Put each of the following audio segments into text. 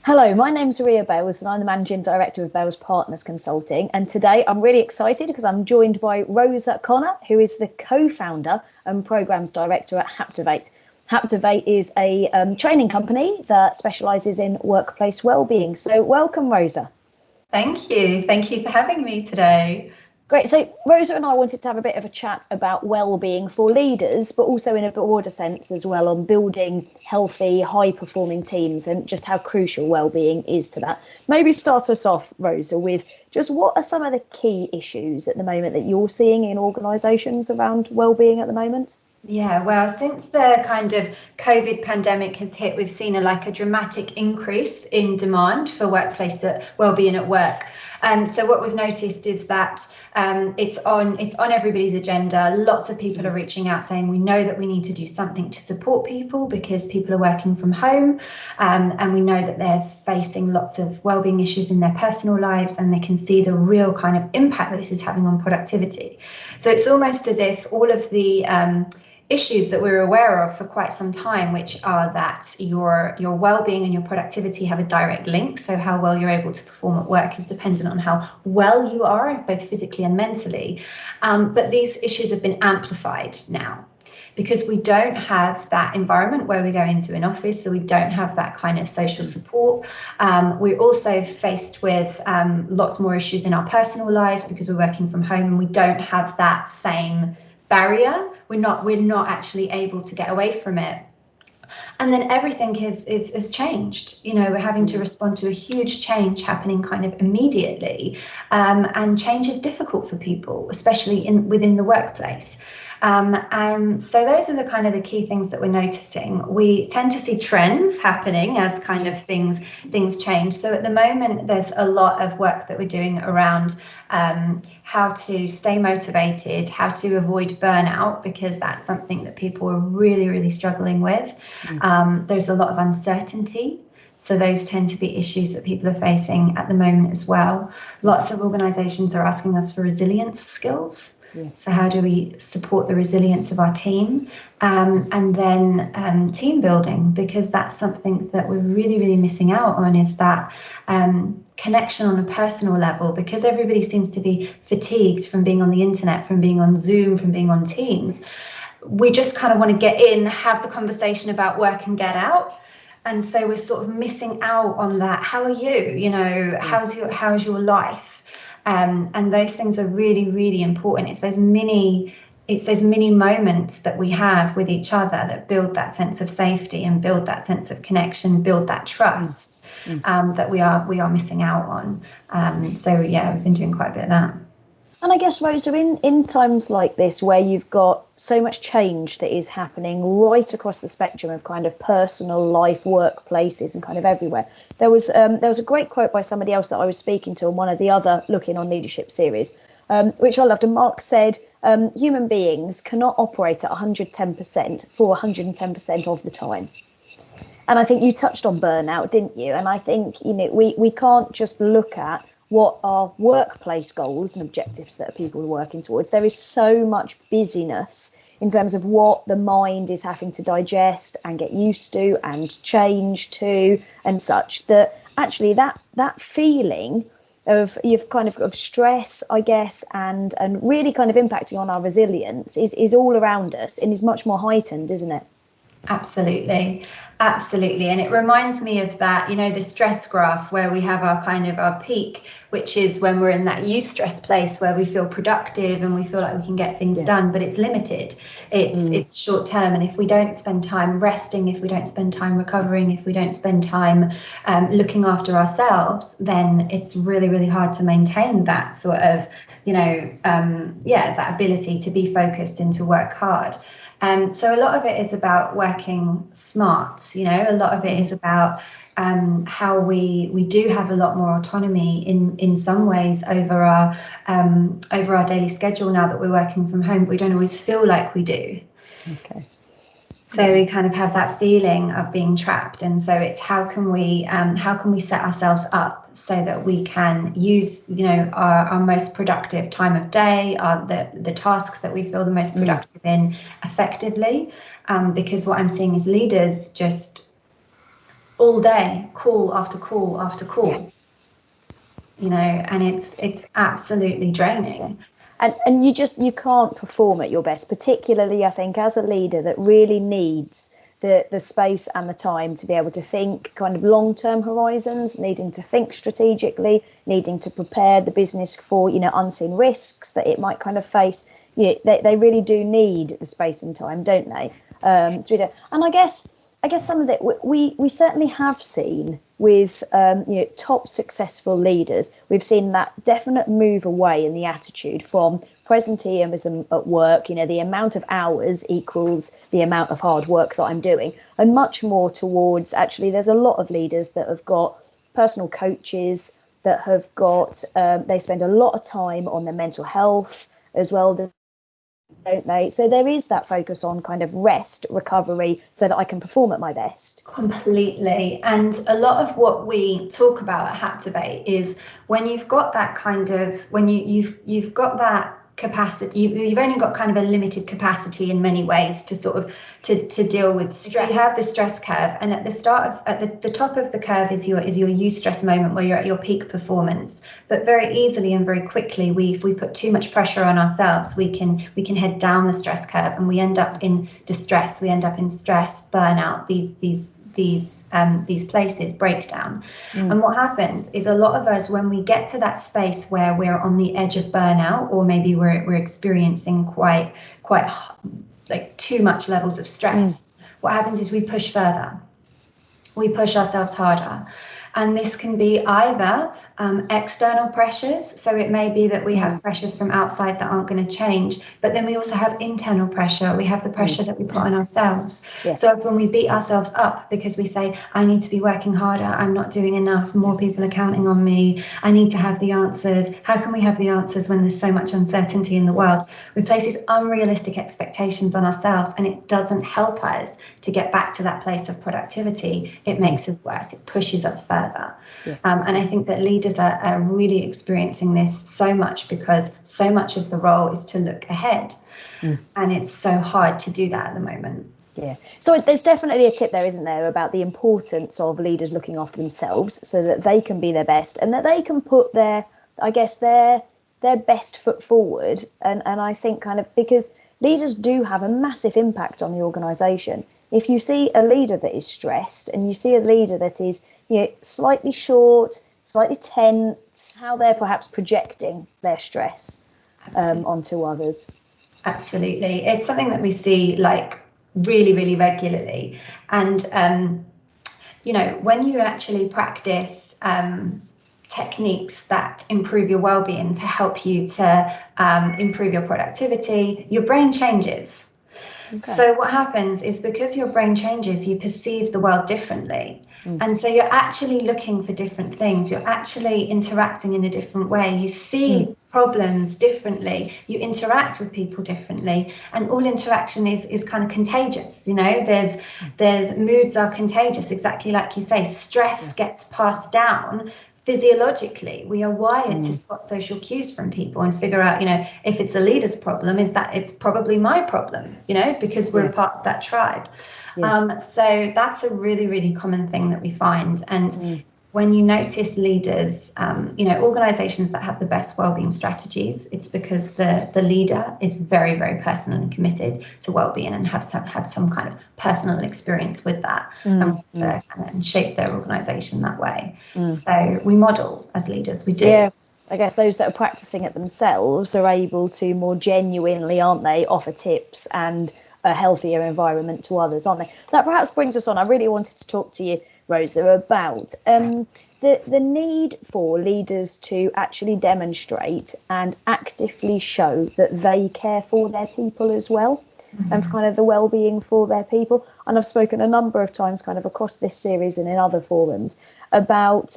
Hello, my name's Ria Bales and I'm the Managing Director of Bales Partners Consulting. And today I'm really excited because I'm joined by Rosa Connor, who is the co-founder and Programs Director at Haptivate. Haptivate is a training company that specialises in workplace wellbeing. So welcome, Rosa. Thank you. Thank you for having me today. Great. So Rosa and I wanted to have a bit of a chat about well-being for leaders, but also in a broader sense as well on building healthy, high-performing teams and just how crucial well-being is to that. Maybe start us off, Rosa, with just what are some of the key issues at the moment that you're seeing in organisations around well-being at the moment? Yeah, well, since the kind of COVID pandemic has hit, we've seen a dramatic increase in demand for workplace well-being at work. So what we've noticed is that it's on everybody's agenda. Lots of people are reaching out saying we know that we need to do something to support people because people are working from home, and we know that they're facing lots of well-being issues in their personal lives, and they can see the real kind of impact that this is having on productivity. So it's almost as if all of the issues that we're aware of for quite some time, which are that your well-being and your productivity have a direct link. So how well you're able to perform at work is dependent on how well you are, both physically and mentally. But these issues have been amplified now because we don't have that environment where we go into an office, so we don't have that kind of social support. We're also faced with lots more issues in our personal lives because we're working from home and we don't have that same barrier. We're not actually able to get away from it. And then everything is changed. You know, we're having to respond to a huge change happening kind of immediately. And change is difficult for people, especially within the workplace. And so those are the kind of the key things that we're noticing. We tend to see trends happening as kind of things change. So at the moment, there's a lot of work that we're doing around how to stay motivated, how to avoid burnout, because that's something that people are really, really struggling with. There's a lot of uncertainty. So those tend to be issues that people are facing at the moment as well. Lots of organisations are asking us for resilience skills. So how do we support the resilience of our team? And then team building, because that's something that we're really, really missing out on, is that connection on a personal level, because everybody seems to be fatigued from being on the internet, from being on Zoom, from being on Teams. We just kind of want to get in, have the conversation about work and get out. And so we're sort of missing out on that. How are you? You know, how's your life? And those things are really, really important. It's those mini moments that we have with each other that build that sense of safety and build that sense of connection, build that trust that we are missing out on. So yeah, we've been doing quite a bit of that. And I guess, Rosa, in times like this where you've got so much change that is happening right across the spectrum of kind of personal life, workplaces and kind of everywhere, there was a great quote by somebody else that I was speaking to on one of the other Looking on Leadership series, which I loved. And Mark said, human beings cannot operate at 110% for 110% of the time. And I think you touched on burnout, didn't you? And I think, you know, we can't just look at what are workplace goals and objectives that people are working towards. There is so much busyness in terms of what the mind is having to digest and get used to and change to and such, that actually that feeling of stress, I guess, and really kind of impacting on our resilience is all around us and is much more heightened, isn't it? Absolutely. And it reminds me of that, you know, the stress graph where we have our peak, which is when we're in that eustress place where we feel productive and we feel like we can get things done, but it's limited. It's short term. And if we don't spend time resting, if we don't spend time recovering, if we don't spend time looking after ourselves, then it's really, really hard to maintain that sort of, you know, that ability to be focused and to work hard. So a lot of it is about working smart, you know, a lot of it is about how we do have a lot more autonomy in some ways over our daily schedule now that we're working from home. But we don't always feel like we do. Okay. So we kind of have that feeling of being trapped. And so it's how can we set ourselves up so that we can use, you know, our most productive time of day, the tasks that we feel the most productive in effectively. Because what I'm seeing is leaders just all day, call after call after call, and it's absolutely draining. And you can't perform at your best, particularly I think as a leader that really needs the space and the time to be able to think kind of long-term horizons, needing to think strategically, needing to prepare the business for unseen risks that it might kind of face. They really do need the space and time, don't they? And I guess some of it we certainly have seen with top successful leaders. We've seen that definite move away in the attitude from presenteeism at work, the amount of hours equals the amount of hard work that I'm doing, and much more towards actually there's a lot of leaders that have got personal coaches that have got they spend a lot of time on their mental health as well, don't they? So there is that focus on kind of rest, recovery, so that I can perform at my best. Completely. And a lot of what we talk about at Haptivate is when you've got that kind of, when you've got that capacity, you've only got kind of a limited capacity in many ways to sort of to deal with stress. You have the stress curve, and at the top of the curve is your eustress moment where you're at your peak performance. But very easily and very quickly, if we put too much pressure on ourselves, we can head down the stress curve, and we end up in distress. We end up in stress, burnout, these places, breakdown. And what happens is a lot of us, when we get to that space where we're on the edge of burnout, or maybe we're experiencing quite like too much levels of stress, what happens is we push further, we push ourselves harder. And this can be either external pressures. So it may be that we have pressures from outside that aren't going to change, but then we also have internal pressure. We have the pressure that we put on ourselves. Yes. So when we beat ourselves up because we say, I need to be working harder, I'm not doing enough, more people are counting on me, I need to have the answers. How can we have the answers when there's so much uncertainty in the world? We place these unrealistic expectations on ourselves, and it doesn't help us to get back to that place of productivity. It makes us worse. It pushes us further. And I think that leaders are really experiencing this so much, because so much of the role is to look ahead, and it's so hard to do that at the moment. Yeah. So there's definitely a tip there, isn't there, about the importance of leaders looking after themselves so that they can be their best and that they can put their best foot forward. And I think kind of because leaders do have a massive impact on the organisation. If you see a leader that is stressed and you see a leader that is slightly short, slightly tense, how they're perhaps projecting their stress onto others. Absolutely. It's something that we see like really, really regularly. And, when you actually practice techniques that improve your well-being to help you to improve your productivity, your brain changes. Okay. So what happens is because your brain changes, you perceive the world differently. And so you're actually looking for different things. You're actually interacting in a different way. You see problems differently. You interact with people differently. And all interaction is kind of contagious. There's moods are contagious, exactly like you say. Stress gets passed down. Physiologically, we are wired to spot social cues from people and figure out, if it's a leader's problem, is that it's probably my problem, because we're part of that tribe. So that's a really, really common thing that we find. And when you notice leaders, organizations that have the best wellbeing strategies, it's because the leader is very, very personally committed to wellbeing and have had some kind of personal experience with that and shape their organization that way. So we model as leaders, we do. Yeah. I guess those that are practicing it themselves are able to more genuinely, aren't they, offer tips and a healthier environment to others, aren't they? That perhaps brings us on. I really wanted to talk to you, Rosa, about the need for leaders to actually demonstrate and actively show that they care for their people as well, and for kind of the well-being for their people. And I've spoken a number of times kind of across this series and in other forums about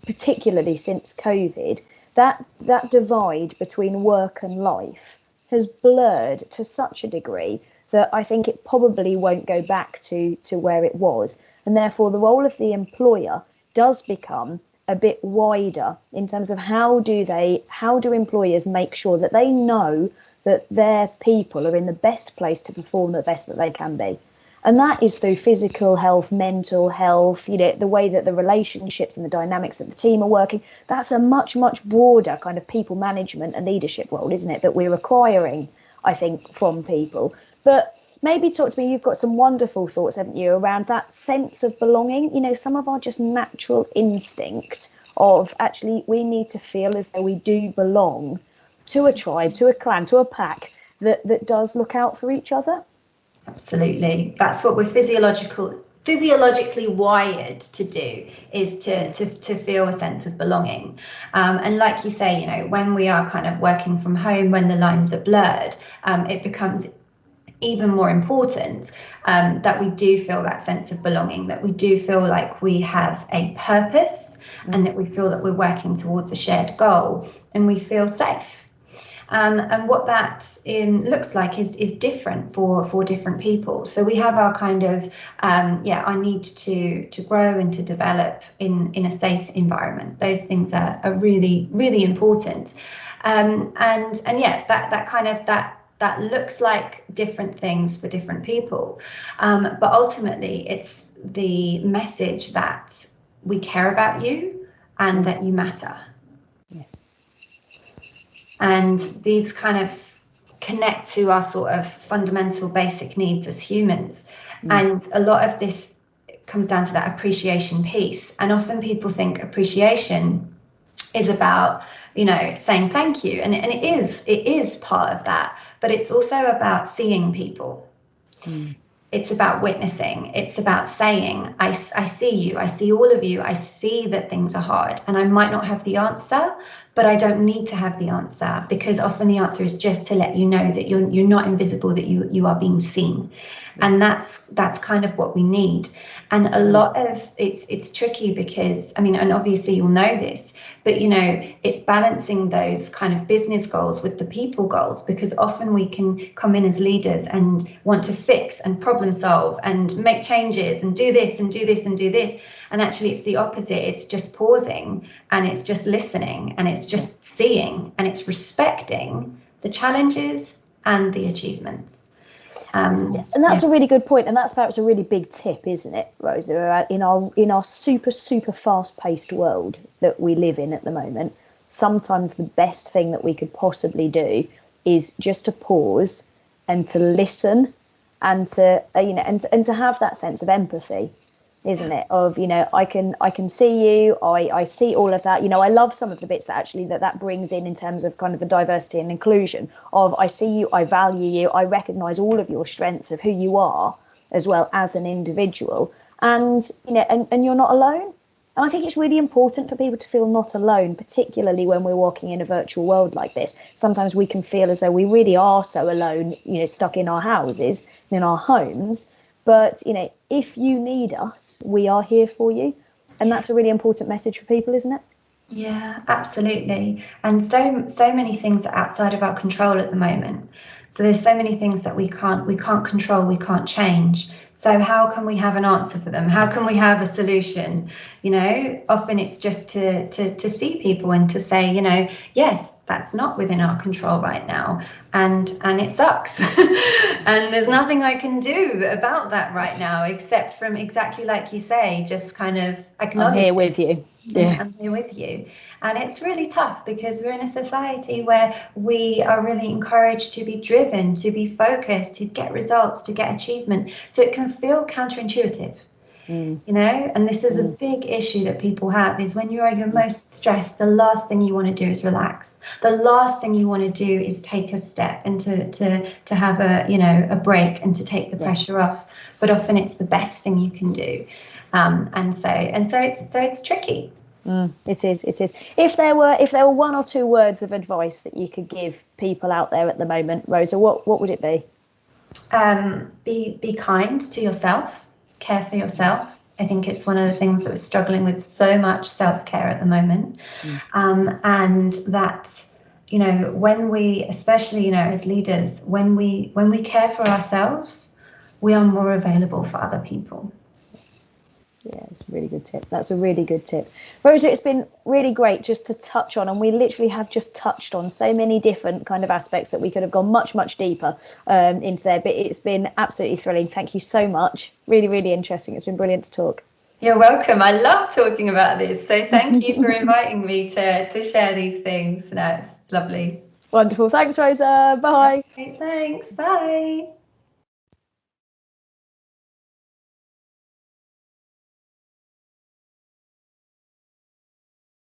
particularly since COVID, that divide between work and life has blurred to such a degree that I think it probably won't go back to where it was. And therefore, the role of the employer does become a bit wider in terms of how do employers make sure that they know that their people are in the best place to perform the best that they can be. And that is through physical health, mental health, the way that the relationships and the dynamics of the team are working. That's a much, much broader kind of people management and leadership role, isn't it, that we're requiring, I think, from people. But maybe talk to me, you've got some wonderful thoughts, haven't you, around that sense of belonging. Some of our just natural instinct of actually we need to feel as though we do belong to a tribe, to a clan, to a pack that does look out for each other. Absolutely. That's what we're physiologically wired to do, is to feel a sense of belonging. And like you say, when we are kind of working from home, when the lines are blurred, it becomes even more important that we do feel that sense of belonging, that we do feel like we have a purpose, and that we feel that we're working towards a shared goal, and we feel safe. And what that looks like is different for different people. So we have our kind of, our need to grow and to develop in a safe environment. Those things are really, really important. That looks like different things for different people. But ultimately, it's the message that we care about you and that you matter. And these kind of connect to our sort of fundamental basic needs as humans. And a lot of this comes down to that appreciation piece. And often people think appreciation is about, saying thank you. And it is part of that. But it's also about seeing people. It's about witnessing. It's about saying, I see you. I see all of you. I see that things are hard. And I might not have the answer, but I don't need to have the answer, because often the answer is just to let you know that you're not invisible, that you are being seen. And that's kind of what we need. And a lot of it's tricky because, and obviously you'll know this, but it's balancing those kind of business goals with the people goals, because often we can come in as leaders and want to fix and problem solve and make changes and do this and do this and do this. And actually it's the opposite. It's just pausing, and it's just listening, and it's just seeing, and it's respecting the challenges and the achievements. And that's a really good point, and that's perhaps a really big tip, isn't it, Rosa? In our super, super fast-paced world that we live in at the moment, sometimes the best thing that we could possibly do is just to pause and to listen, and to and to have that sense of empathy, isn't it? Of I can see you, I see all of that. I love some of the bits that actually that brings in terms of kind of the diversity and inclusion of I see you, I value you, I recognise all of your strengths of who you are as well as an individual, and and you're not alone. And I think it's really important for people to feel not alone, particularly when we're walking in a virtual world like this. Sometimes we can feel as though we really are so alone, stuck in our houses, in our homes. But, if you need us, we are here for you. And that's a really important message for people, isn't it? Yeah, absolutely. And so many things are outside of our control at the moment. So there's so many things that we can't control, we can't change. So how can we have an answer for them? How can we have a solution? Often it's just to see people and to say, yes, that's not within our control right now, and it sucks. And there's nothing I can do about that right now, except from exactly like you say, just kind of acknowledge. I'm here with you. Yeah, I'm here with you. And it's really tough because we're in a society where we are really encouraged to be driven, to be focused, to get results, to get achievement. So it can feel counterintuitive. And this is a big issue that people have, is when you are your most stressed, the last thing you want to do is relax. The last thing you want to do is take a step and to have a break and to take the pressure off. But often it's the best thing you can do. And so it's tricky. It is. If there were one or two words of advice that you could give people out there at the moment, Rosa, what would it be? Be kind to yourself. Care for yourself. I think it's one of the things that we're struggling with so much, self-care at the moment. And that, when we, especially, as leaders, when we care for ourselves, we are more available for other people. Yeah, it's a really good tip. That's a really good tip. Rosa, it's been really great just to touch on, and we literally have just touched on so many different kind of aspects that we could have gone much, much deeper into there, but it's been absolutely thrilling. Thank you so much. Really, really interesting. It's been brilliant to talk. You're welcome. I love talking about this. So thank you for inviting me to share these things. No, it's lovely. Wonderful. Thanks, Rosa. Bye. Okay, thanks. Bye.